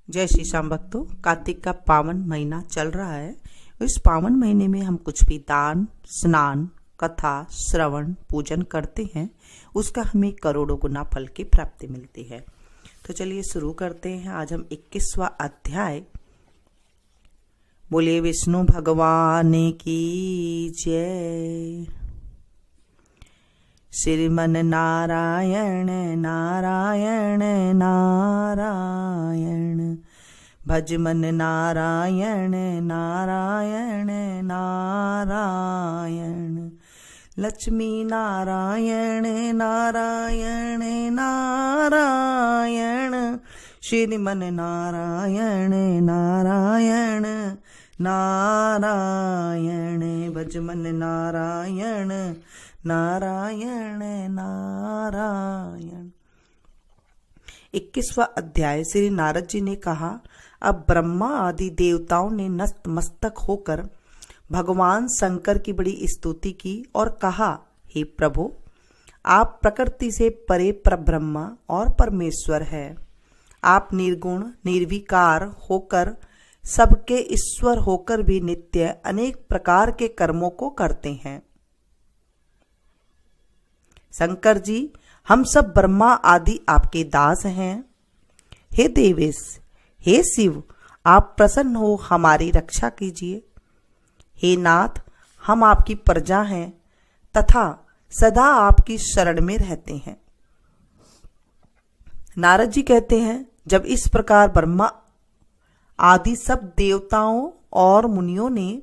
जय श्री श्याम भक्तों। कार्तिक का पावन महीना चल रहा है। इस पावन महीने में हम कुछ भी दान, स्नान, कथा, श्रवण, पूजन करते हैं, उसका हमें करोड़ों गुना फल की प्राप्ति मिलती है। तो चलिए शुरू करते हैं। आज हम 21वां अध्याय बोले विष्णु भगवान की जय। श्रीमन नारायण नारायण नारायण, भज मन नारायण नारायण नारायण, लक्ष्मी नारायण नारायण नारायण, श्रीमन नारायण नारायण नारायण, भज मन नारायण नारायण नारायण। 21वां अध्याय। श्री नारद जी ने कहा, अब ब्रह्मा आदि देवताओं ने नतमस्तक होकर भगवान शंकर की बड़ी स्तुति की और कहा, हे प्रभु, आप प्रकृति से परे परब्रह्मा और परमेश्वर है। आप निर्गुण निर्विकार होकर सबके ईश्वर होकर भी नित्य अनेक प्रकार के कर्मों को करते हैं। शंकर जी, हम सब ब्रह्मा आदि आपके दास हैं। हे देवेश, हे शिव, आप प्रसन्न हो हमारी रक्षा कीजिए। हे नाथ, हम आपकी प्रजा हैं तथा सदा आपकी शरण में रहते हैं। नारद जी कहते हैं, जब इस प्रकार ब्रह्मा आदि सब देवताओं और मुनियों ने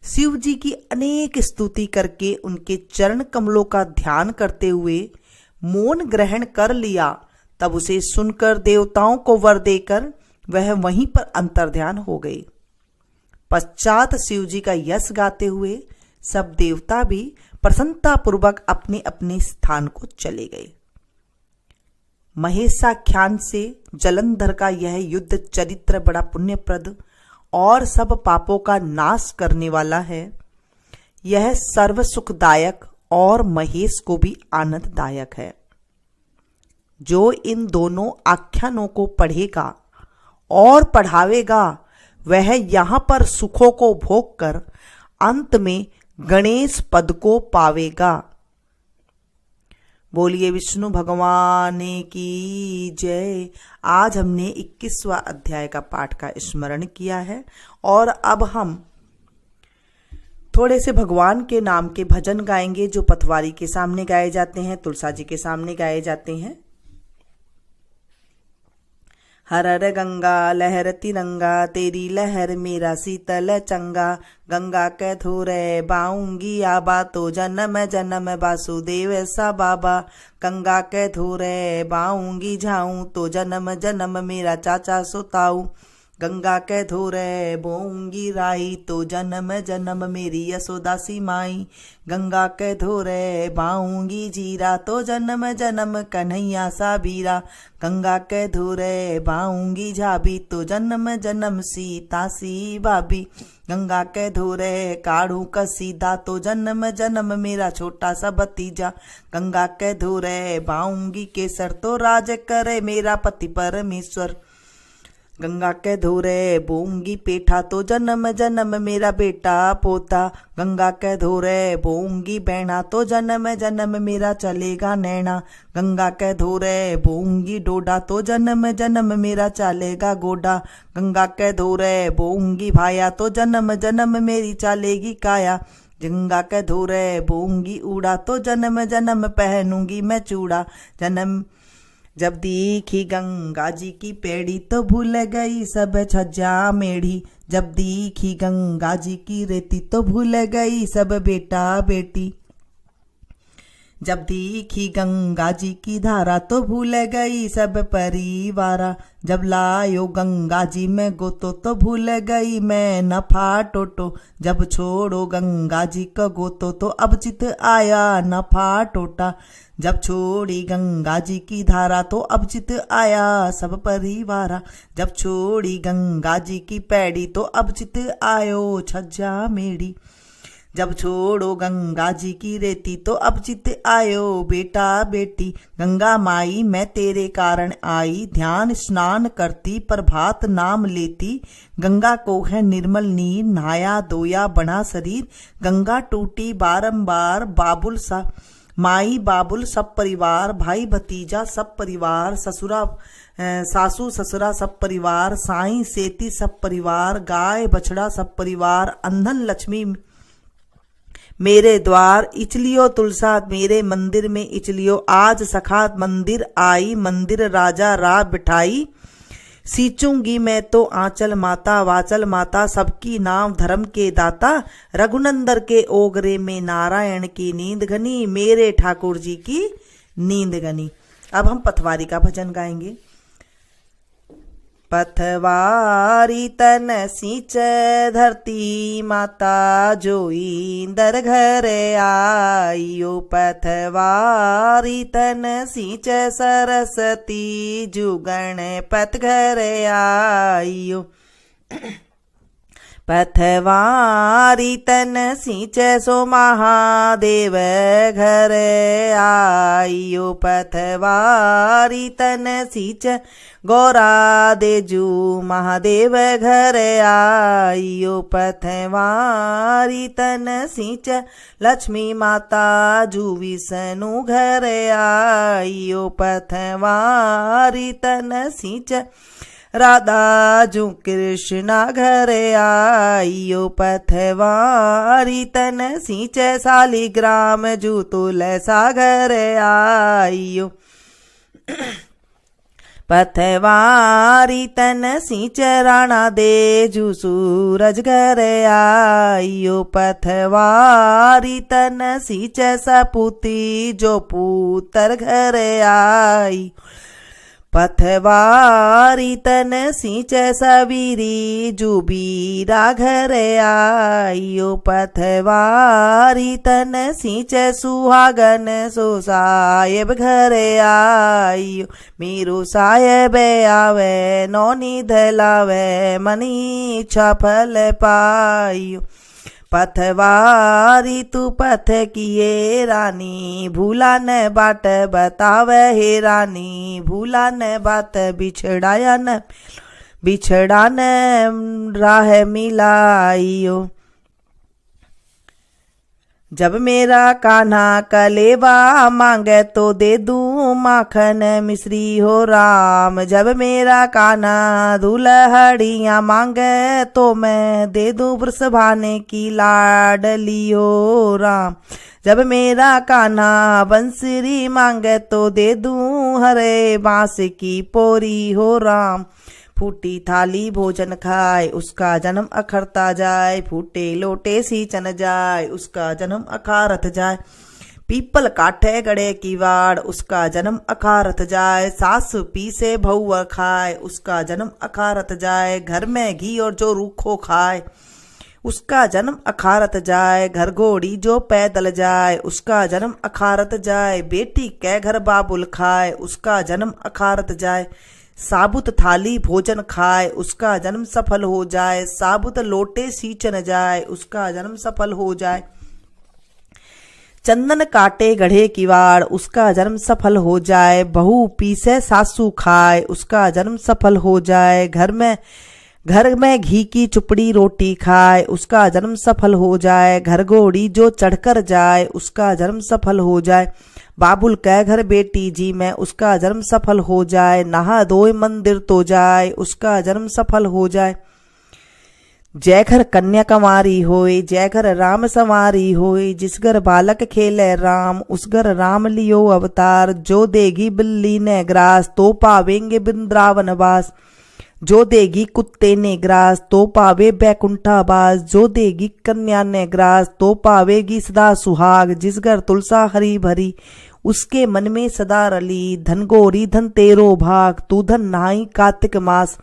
शिव जी की अनेक स्तुति करके उनके चरण कमलों का ध्यान करते हुए मौन ग्रहण कर लिया, तब उसे सुनकर देवताओं को वर देकर वह वहीं पर अंतर्ध्यान हो गए। पश्चात शिव जी का यश गाते हुए सब देवता भी प्रसन्नता पूर्वक अपने अपने स्थान को चले गए। महेशाख्यान से जलंधर का यह युद्ध चरित्र बड़ा पुण्यप्रद और सब पापों का नाश करने वाला है। यह सर्व सुखदायक और महेश को भी आनंददायक है। जो इन दोनों आख्यानों को पढ़ेगा और पढ़ावेगा, वह यहाँ पर सुखों को भोग कर अंत में गणेश पद को पावेगा। बोलिए विष्णु भगवान की जय। आज हमने 21वां अध्याय का पाठ का स्मरण किया है और अब हम थोड़े से भगवान के नाम के भजन गाएंगे, जो पथवारी के सामने गाए जाते हैं, तुलसा जी के सामने गाए जाते हैं। हर हर गंगा लहर तिरंगा, तेरी लहर मेरा शीतल चंगा, गंगा कै थोरे बाऊंगी आबा, तो जन्म जन्म वासुदेव सा बाबा, गंगा कै थोरे बाऊंगी झाऊं, तो जन्म जन्म मेरा चाचा सुताऊ, गंगा कै धोरे बोऊंगी राई, तो जन्म जन्म मेरी यशोदा सी माई, गंगा कै धोरे बाऊंगी जीरा, तो जन्म जन्म कन्हैया सा बीरा, गंगा कै धोरे बाऊंगी झाबी, तो जन्म जन्म सीता सी भाभी, गंगा कै धोरे काढ़ू का सीधा, तो जन्म जन्म मेरा छोटा सा भतीजा, गंगा कै धोरे बाऊंगी केसर, तो राज करे मेरा पति परमेश्वर, गंगा के धोरे बोऊंगी पेठा, तो जन्म जन्म मेरा बेटा पोता, गंगा के धोरे बोऊंगी बैना, तो जन्म जन्म मेरा चलेगा नैना, गंगा के धोरे बोऊंगी डोडा, तो जन्म जन्म मेरा चलेगा गोडा, गंगा के धोरे बोऊंगी भाया, तो जन्म जन्म मेरी चलेगी काया, गंगा के धोरे बोऊंगी ऊड़ा, तो जन्म जन्म पहनूंगी मैं चूड़ा, जन्म जब दीखी गंगा जी की पेड़ी, तो भूल गई सब छज्जा मेढ़ी, जब दीखी गंगा जी की रेती, तो भूल गई सब बेटा बेटी, जब दीखी गंगा जी की धारा, तो भूल गई सब परिवारा, जब लायो गंगा जी में गोतो, तो भूल गई मैं नफा टोटो, जब छोड़ो गंगा जी का गोतो, तो अब चित आया नफा टोटा, जब छोड़ी गंगा जी की धारा, तो अब चित आया सब परिवारा, जब छोड़ी गंगा जी की पैड़ी, तो अब चित आयो छज्जा मेड़ी, जब छोड़ो गंगा जी की रेती तो अब चित आयो बेटा बेटी। गंगा माई मैं तेरे कारण आई, ध्यान स्नान करती प्रभात नाम लेती। गंगा को है निर्मल नीर, नहाया धोया बना शरीर। गंगा टूटी बारंबार बाबुल सा माई बाबुल सब परिवार, भाई भतीजा सब परिवार, ससुरा सासू ससुरा सब परिवार, साईं सेती सब परिवार, गाय बछड़ा सब परिवार, अंधन लक्ष्मी मेरे द्वार, इचलियो तुलसा मेरे मंदिर में इचलियो। आज सखा मंदिर आई, मंदिर राजा रा बिठाई। सींचूंगी मैं तो आंचल माता, वाचल माता सबकी नाम धर्म के दाता। रघुनंदर के ओगरे में नारायण की नींद घनी, मेरे ठाकुर जी की नींद घनी। अब हम पथवारी का भजन गाएंगे। पथवारी तन सींच धरती माता, जोई इंदर घर आइयो। पथवारी तन सींच सरस्वती, जुगण पथ घर आइयो। पथवारी तन सींच सो महादेव घर आइयो। पथवारी तन सींच गौरा देजू महादेव घर आइयो। पथवारी तन सींच लक्ष्मी माता, जू विष्णु घर आइयो। पथवारी तन सींच राधा जू कृष्णा घर आइयो। पथवारी तन सींच सालिग्राम, जू तुलसा घर आइयो। पथवारी तन सींच राणा दे, जू सूरज घर आइयो। पथवारी तन सींच सपूती, जो पुत्र घर आई। पथवारी तन सींच सबीरी, जू बीरा घर आइयो। पथवारी तन सींच सुहागन, सो साहेब घर आइयो। मेरो साहेब आवे नौनी धलावे, मनी इच्छा फल पाइयो। पथवारी तू पथ किए रानी, भूला न बाट बतावे हे रानी। भूला न बात बिछड़ाया न, बिछड़ा न राह मिलाइयो। जब मेरा कान्हा कलेवा मांगे तो दे दूं माखन मिश्री हो राम। जब मेरा कान्हा दुल्हड़ियां मांगे तो मैं दे दूं वृषभाने की लाडली हो राम। जब मेरा कान्हा बंसरी मांगे तो दे दूं हरे बांस की पोरी हो राम। फूटी थाली भोजन खाए, उसका जन्म अखरता जाए। फूटे लोटे सींचन जाए, उसका जन्म अखारत जाए। पीपल काठे गड़े की वाड़, उसका जन्म अखारत जाए। सास पीसे भौआ खाए, उसका जन्म अखारत जाए। घर में घी और जो रूखो खाए, उसका जन्म अखारत जाए। घर घोड़ी जो पैदल जाए, उसका जन्म अखारत जाए। बेटी कै घर बाबुल खाए, उसका जन्म अखारत जाए। साबुत थाली भोजन खाए, उसका जन्म सफल हो जाए। साबुत लोटे सींचन जाए, उसका जन्म सफल हो जाए। चंदन काटे गढ़े किवाड़, उसका जन्म सफल हो जाए। बहू पीसे सासू खाए, उसका जन्म सफल हो जाए। घर में घी की चुपड़ी रोटी खाए, उसका जन्म सफल हो जाए। घर घोड़ी जो चढ़कर जाए, उसका जन्म सफल हो जाए। बाबुल कै घर बेटी जी में, उसका जन्म सफल हो जाए। नहा धोए मंदिर तो जाए, उसका जन्म सफल हो जाए। जय घर कन्या कंवारी होए, जय घर राम संवारी होए। जिस घर बालक खेले राम, उस घर राम लियो अवतार। जो देगी बिल्ली ने ग्रास, तो पावेंगे वृंदावन वास। जो देगी कुत्ते ने ग्रास, तो पावे बैकुंठा बास। जो देगी कन्या ने ग्रास, तो पावेगी सदा सुहाग। जिस घर तुलसा हरी भरी, उसके मन में सदा रली। धन गोरी धन तेरो भाग, तू धन नहाई कार्तिक मास।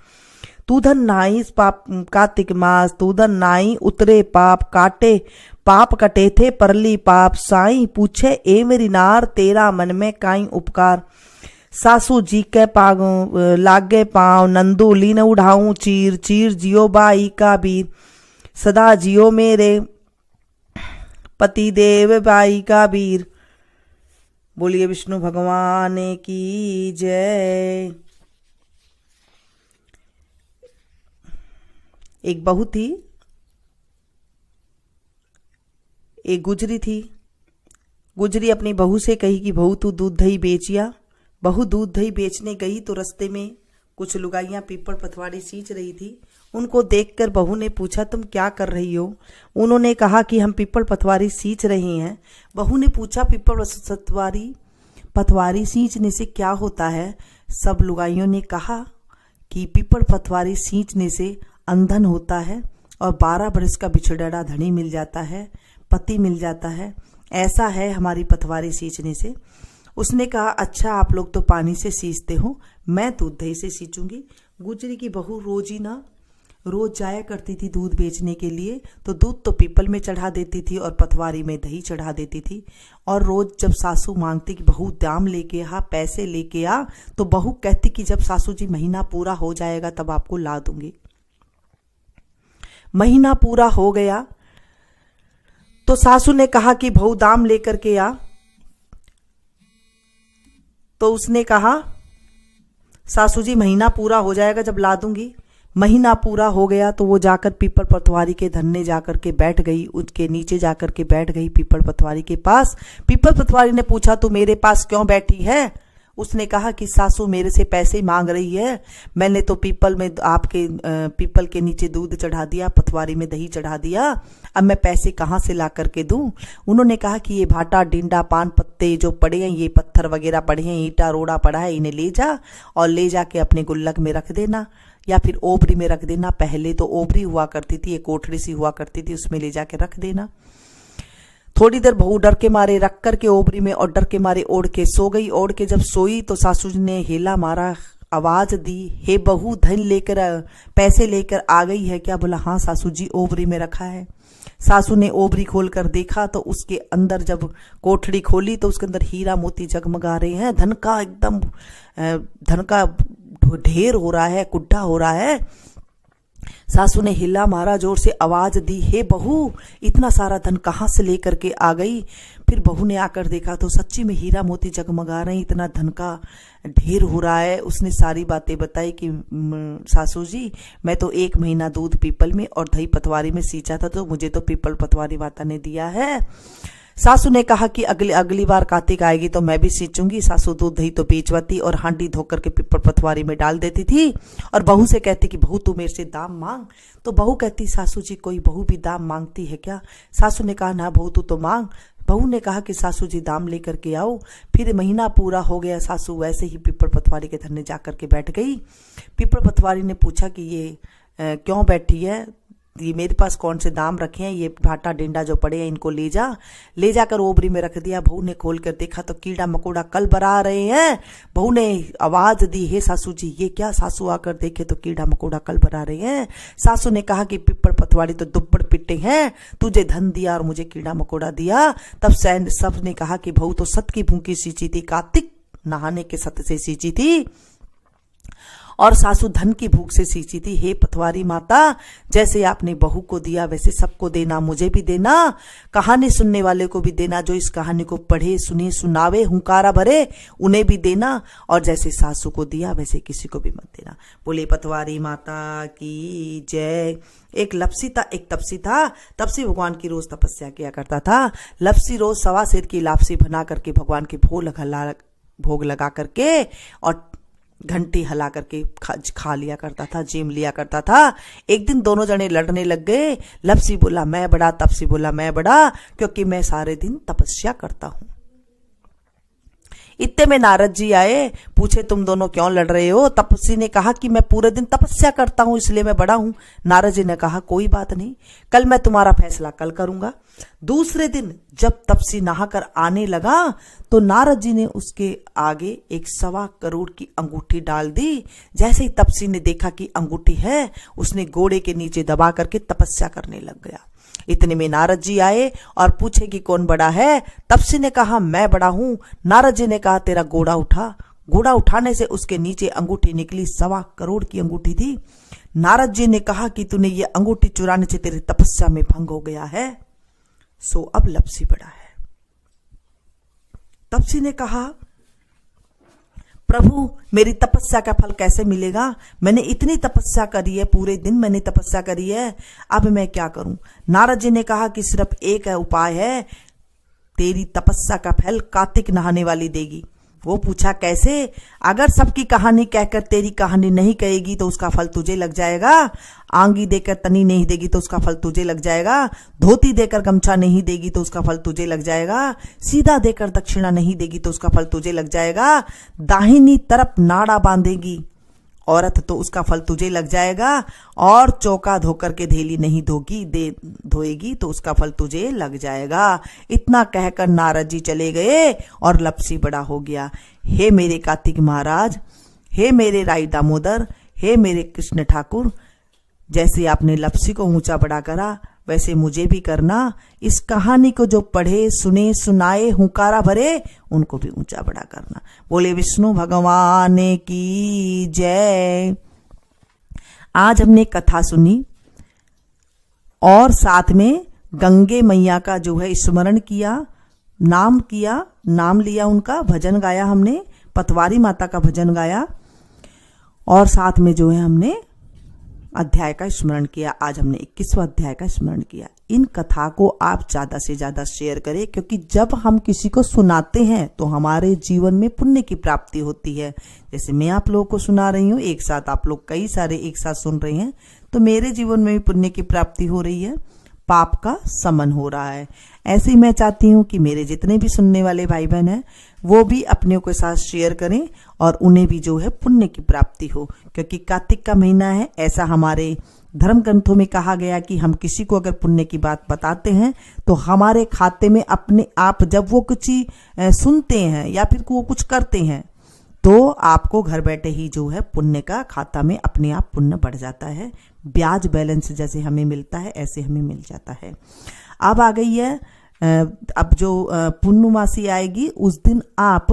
तू धन नहाई कार्तिक मास, तू धन नहाई उतरे पाप काटे। पाप कटे थे परली पाप, साईं पूछे ए मेरी नार, तेरा मन में काई उपकार। सासू जी के लागे पाँव, नंदोली न उड़ाऊं चीर। चीर जियो बाई का बीर, सदा जियो मेरे पति देव बाई का वीर। बोलिए विष्णु भगवान की जय। एक बहू थी, एक गुजरी थी। गुजरी अपनी बहू से कही कि बहू तू दूध दही बेचिया। बहू दूध दही बेचने गई तो रास्ते में कुछ लुगाइयां पीपल पथवाड़ी सींच रही थी। उनको देखकर बहू ने पूछा तुम क्या कर रही हो? उन्होंने कहा कि हम पीपल पथवारी सींच रहे हैं। बहू ने पूछा पीपल पथवारी सींचने से क्या होता है? सब लुगाइयों ने कहा कि पीपल पथवारी सींचने से अंधन होता है और 12 बरस का बिछड़ा धनी मिल जाता है, पति मिल जाता है। ऐसा है हमारी पथवारी सींचने से। उसने कहा अच्छा आप लोग तो पानी से सींचते हो, मैं दूध दही से सींचूंगी। गुजरी की बहू रोज जाया करती थी दूध बेचने के लिए, तो दूध तो पीपल में चढ़ा देती थी और पथवारी में दही चढ़ा देती थी। और रोज जब सासू मांगती कि बहू दाम लेके आ, पैसे लेके आ, तो बहू कहती कि जब सासू जी महीना पूरा हो जाएगा तब आपको ला दूंगी। महीना पूरा हो गया तो सासू ने कहा कि बहू दाम लेकर के आ। तो उसने कहा सासू जी महीना पूरा हो जाएगा जब ला दूंगी। महीना पूरा हो गया तो वो जाकर पीपल पथवारी के धन्ने जाकर के बैठ गई, उसके नीचे जाकर के बैठ गई पीपल पथवारी के पास। पीपल पथवारी ने पूछा तू मेरे पास क्यों बैठी है? उसने कहा कि सासू मेरे से पैसे मांग रही है, मैंने तो पीपल में आपके पीपल के नीचे दूध चढ़ा दिया, पथवारी में दही चढ़ा दिया, अब मैं पैसे कहाँ से ला करके दूं? उन्होंने कहा कि ये भाटा डिंडा पान पत्ते जो पड़े हैं, ये पत्थर वगैरह पड़े हैं, ईंटा रोड़ा पड़ा है, इन्हें ले जा और ले जाके अपने गुल्लक में रख देना या फिर ओबरी में रख देना। पहले तो ओबरी हुआ करती थी, एक कोठरी सी हुआ करती थी, उसमें ले जाके रख देना। थोड़ी देर बहू डर के मारे रख करके ओबरी में और डर के मारे ओढ़ के सो गई। ओढ़ के जब सोई तो सासू जी ने हेला मारा, आवाज दी, हे बहू धन लेकर पैसे लेकर आ गई है क्या? बोला हाँ सासू जी ओबरी में रखा है। सासू ने ओबरी खोल कर देखा तो उसके अंदर जब कोठड़ी खोली तो उसके अंदर हीरा मोती जगमगा रहे हैं, धन का एकदम धन का ढेर हो रहा है, कुड्ढा हो रहा है। सासू ने हिला मारा, जोर से आवाज दी, हे बहू इतना सारा धन कहाँ से लेकर के आ गई? फिर बहू ने आकर देखा तो सच्ची में हीरा मोती जगमगा रहे हैं, इतना धन का ढेर हो रहा है। उसने सारी बातें बताई कि सासू जी मैं तो 1 महीना दूध पीपल में और दही पथवारी में सींचा था, तो मुझे तो पीपल पथवारी माता ने दिया है। सासू ने कहा कि अगली बार कार्तिक आएगी तो मैं भी सींचूंगी। सासू दूध दही तो बेचवाती और हांडी धोकर के पीपल पथवारी में डाल देती थी और बहू से कहती कि बहू तू मेरे से दाम मांग। तो बहू कहती सासू जी कोई बहू भी दाम मांगती है क्या? सासू ने कहा ना बहू तू तो मांग। बहू ने कहा कि सासू जी दाम लेकर के आओ। फिर महीना पूरा हो गया, सासू वैसे ही पीपल पथवारी के धरने जाकर के बैठ गई। पीपल पथवारी ने पूछा कि ये क्यों बैठी है? ये मेरे पास कौन से दाम रखे हैं, ये भाटा डिंडा जो पड़े हैं इनको ले जाकर ओबरी में रख दिया। बहू ने खोल कर देखा तो कीड़ा मकोड़ा कल बरा रहे हैं। बहू ने आवाज दी, हे सासू जी ये क्या? सासू आकर देखे तो कीड़ा मकोड़ा कल बरा रहे हैं। सासू ने कहा कि पीपल पथवारी तो दुब्बड़ पिट्टे हैं, तुझे धन दिया और मुझे कीड़ा मकोड़ा दिया। तब सब ने कहा कि बहू तो सत की भूखी सींची थी, कार्तिक नहाने के सत से सींची थी और सासू धन की भूख से सींची थी। हे पथवारी माता जैसे आपने बहू को दिया वैसे सबको देना, मुझे भी देना, कहानी सुनने वाले को भी देना, जो इस कहानी को पढ़े सुने सुनावे हुंकारा भरे उन्हें भी देना, और जैसे सासू को दिया वैसे किसी को भी मत देना। बोले पथवारी माता की जय। एक लपसी था, एक तपसी था। तपसी भगवान की रोज तपस्या किया करता था। लपसी रोज 1.25 सेर की लापसी बना करके भगवान के भोग लगा करके और घंटी हला करके खा लिया करता था, जेम लिया करता था। एक दिन दोनों जने लड़ने लग गए। लपसी बोला मैं बड़ा, तपसी बोला मैं बड़ा, क्योंकि मैं सारे दिन तपस्या करता हूं। इतने में नारद जी आए, पूछे तुम दोनों क्यों लड़ रहे हो? तपसी ने कहा कि मैं पूरे दिन तपस्या करता हूं इसलिए मैं बड़ा हूं। नारद जी ने कहा कोई बात नहीं, कल मैं तुम्हारा फैसला कल करूंगा। दूसरे दिन जब तपसी नहाकर आने लगा तो नारद जी ने उसके आगे 1.25 करोड़ की अंगूठी डाल दी। जैसे ही तपसी ने देखा कि अंगूठी है, उसने घोड़े के नीचे दबा करके तपस्या करने लग गया। इतने में नारद जी आए और पूछे कि कौन बड़ा है? तपसी ने कहा मैं बड़ा हूं। नारद जी ने कहा तेरा घोड़ा उठा। घोड़ा उठाने से उसके नीचे अंगूठी निकली, 1.25 करोड़ की अंगूठी थी। नारद जी ने कहा कि तूने ये अंगूठी चुराने से तेरी तपस्या में भंग हो गया है। सो अब लपसी बड़ा है। तपसी ने कहा, प्रभु मेरी तपस्या का फल कैसे मिलेगा? मैंने इतनी तपस्या करी है, पूरे दिन मैंने तपस्या करी है, अब मैं क्या करूं? नारद जी ने कहा कि सिर्फ एक उपाय है, तेरी तपस्या का फल कार्तिक नहाने वाली देगी। वो पूछा कैसे? अगर सबकी कहानी कहकर तेरी कहानी नहीं कहेगी तो उसका फल तुझे लग जाएगा, आंगी देकर तनी नहीं देगी तो उसका फल तुझे लग जाएगा, धोती देकर गमछा नहीं देगी तो उसका फल तुझे लग जाएगा, सीधा देकर दक्षिणा नहीं देगी तो उसका फल तुझे लग जाएगा, दाहिनी तरफ नाड़ा बांधेगी औरत तो उसका फल तुझे लग जाएगा, और चौका धोकर के धेली नहीं धोएगी तो उसका फल तुझे लग जाएगा। इतना कहकर नारद जी चले गए और लपसी बड़ा हो गया। हे मेरे कार्तिक महाराज, हे मेरे राई दामोदर, हे मेरे कृष्ण ठाकुर, जैसे आपने लपसी को ऊंचा बड़ा करा वैसे मुझे भी करना। इस कहानी को जो पढ़े, सुने, सुनाए, हुंकारा भरे, उनको भी ऊंचा बड़ा करना। बोले विष्णु भगवान की जय। आज हमने कथा सुनी और साथ में गंगे मैया का जो है स्मरण किया, नाम लिया, उनका भजन गाया हमने, पतवारी माता का भजन गाया, और साथ में जो है हमने अध्याय का स्मरण किया। आज हमने 21वां अध्याय का स्मरण किया। इन कथा को आप ज्यादा से ज्यादा शेयर करें, क्योंकि जब हम किसी को सुनाते हैं तो हमारे जीवन में पुण्य की प्राप्ति होती है। जैसे मैं आप लोगों को सुना रही हूँ, एक साथ आप लोग कई सारे एक साथ सुन रहे हैं, तो मेरे जीवन में भी पुण्य की प्राप्ति हो रही है, पाप का समन हो रहा है। ऐसे ही मैं चाहती हूँ कि मेरे जितने भी सुनने वाले भाई बहन हैं वो भी अपने के साथ शेयर करें और उन्हें भी जो है पुण्य की प्राप्ति हो, क्योंकि कार्तिक का महीना है। ऐसा हमारे धर्म ग्रंथों में कहा गया कि हम किसी को अगर पुण्य की बात बताते हैं तो हमारे खाते में अपने आप, जब वो कुछ सुनते हैं या फिर वो कुछ करते हैं, तो आपको घर बैठे ही जो है पुण्य का खाता में अपने आप पुण्य बढ़ जाता है। ब्याज बैलेंस जैसे हमें मिलता है ऐसे हमें मिल जाता है। अब आ गई है, अब जो पूर्णमासी आएगी उस दिन आप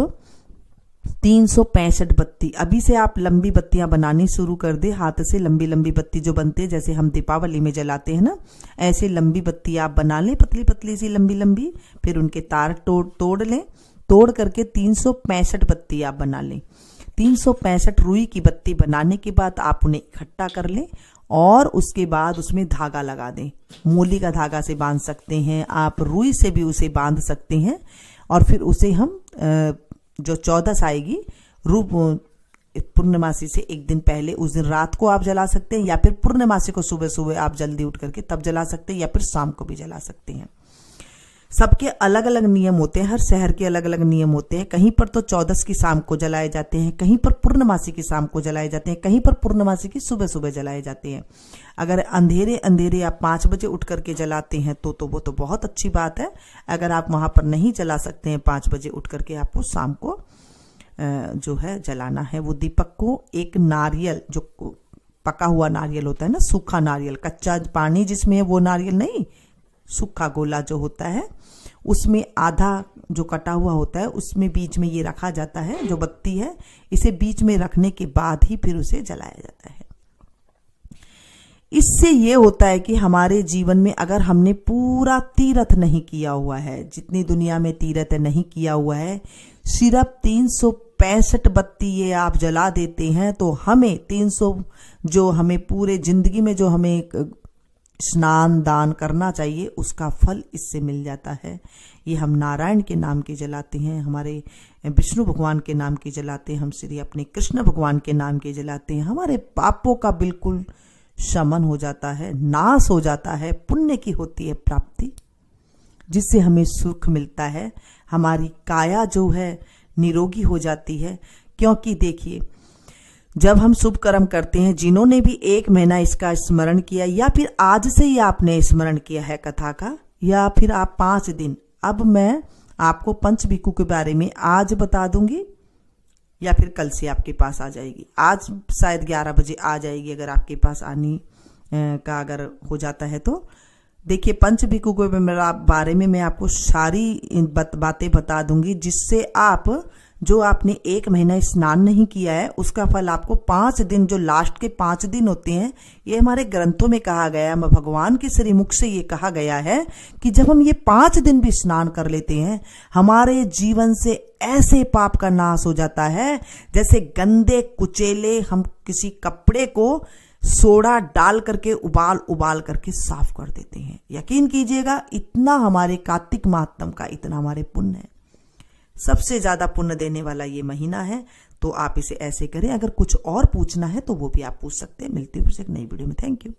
365 बत्ती, अभी से आप लंबी बत्तियां बनानी शुरू कर दे। हाथ से लंबी लंबी बत्ती जो बनते हैं, जैसे हम दीपावली में जलाते हैं ना, ऐसे लंबी बत्ती आप बना लें, पतली पतली सी लंबी लंबी। फिर उनके तार तोड़ लें, तोड़ करके 365 बत्ती आप बना लें। 365 रुई की बत्ती बनाने के बाद आप उन्हें इकट्ठा कर लें और उसके बाद उसमें धागा लगा दें। मूली का धागा से बांध सकते हैं आप, रुई से भी उसे बांध सकते हैं, और फिर उसे हम जो 14 आएगी रूप पूर्णमासी से एक दिन पहले, उस दिन रात को आप जला सकते हैं, या फिर पूर्णमासी को सुबह सुबह आप जल्दी उठ करके तब जला सकते हैं, या फिर शाम को भी जला सकते हैं। सबके अलग अलग नियम होते हैं, हर शहर के अलग अलग नियम होते हैं। कहीं पर तो 14 की शाम को जलाए जाते हैं, कहीं पर पूर्णमासी की शाम को जलाए जाते हैं, कहीं पर पूर्णमासी की सुबह सुबह जलाए जाते हैं। अगर अंधेरे अंधेरे आप 5 बजे उठ करके जलाते हैं तो वो तो बहुत अच्छी बात है। अगर आप वहां पर नहीं जला सकते हैं 5 बजे उठ करके, आपको शाम को जो है जलाना है। वो दीपक को एक नारियल, जो पका हुआ नारियल होता है ना, सूखा नारियल, कच्चा पानी जिसमें है वो नारियल नहीं, सूखा गोला जो होता है उसमें आधा जो कटा हुआ होता है, उसमें बीच में ये रखा जाता है, जो बत्ती है इसे बीच में रखने के बाद ही फिर उसे जलाया जाता है। इससे ये होता है कि हमारे जीवन में अगर हमने पूरा तीर्थ नहीं किया हुआ है, जितनी दुनिया में तीर्थ नहीं किया हुआ है, सिर्फ 365 बत्ती ये आप जला देते हैं, तो हमें 300 जो हमें पूरे जिंदगी में जो हमें स्नान दान करना चाहिए उसका फल इससे मिल जाता है। ये हम नारायण के नाम के जलाते हैं, हमारे विष्णु भगवान के नाम के जलाते हैं, हम श्री अपने कृष्ण भगवान के नाम के जलाते हैं। हमारे पापों का बिल्कुल शमन हो जाता है, नाश हो जाता है, पुण्य की होती है प्राप्ति, जिससे हमें सुख मिलता है। हमारी काया जो है निरोगी हो जाती है। क्योंकि देखिए, जब हम शुभ कर्म करते हैं, जिन्होंने भी 1 महीना इसका स्मरण किया, या फिर आज से ही आपने स्मरण किया है कथा का, या फिर आप 5 दिन, अब मैं आपको पंचभिक्खु के बारे में आज बता दूंगी, या फिर कल से आपके पास आ जाएगी। आज शायद 11 बजे आ जाएगी, अगर आपके पास आने का अगर हो जाता है तो। देखिए, पंचभिक्खु के बारे में मैं आपको सारी बातें बता दूंगी, जिससे आप जो आपने 1 महीना स्नान नहीं किया है उसका फल आपको 5 दिन, जो लास्ट के 5 दिन होते हैं, ये हमारे ग्रंथों में कहा गया है, भगवान के श्रीमुख से ये कहा गया है कि जब हम ये 5 दिन भी स्नान कर लेते हैं, हमारे जीवन से ऐसे पाप का नाश हो जाता है जैसे गंदे कुचेले हम किसी कपड़े को सोडा डाल करके उबाल करके साफ कर देते हैं। यकीन कीजिएगा, इतना हमारे कार्तिक माहत्म का, इतना हमारे पुण्य है। सबसे ज्यादा पुण्य देने वाला ये महीना है, तो आप इसे ऐसे करें। अगर कुछ और पूछना है तो वो भी आप पूछ सकते हैं। मिलती हूँ फिर से एक नई वीडियो में। Thank you.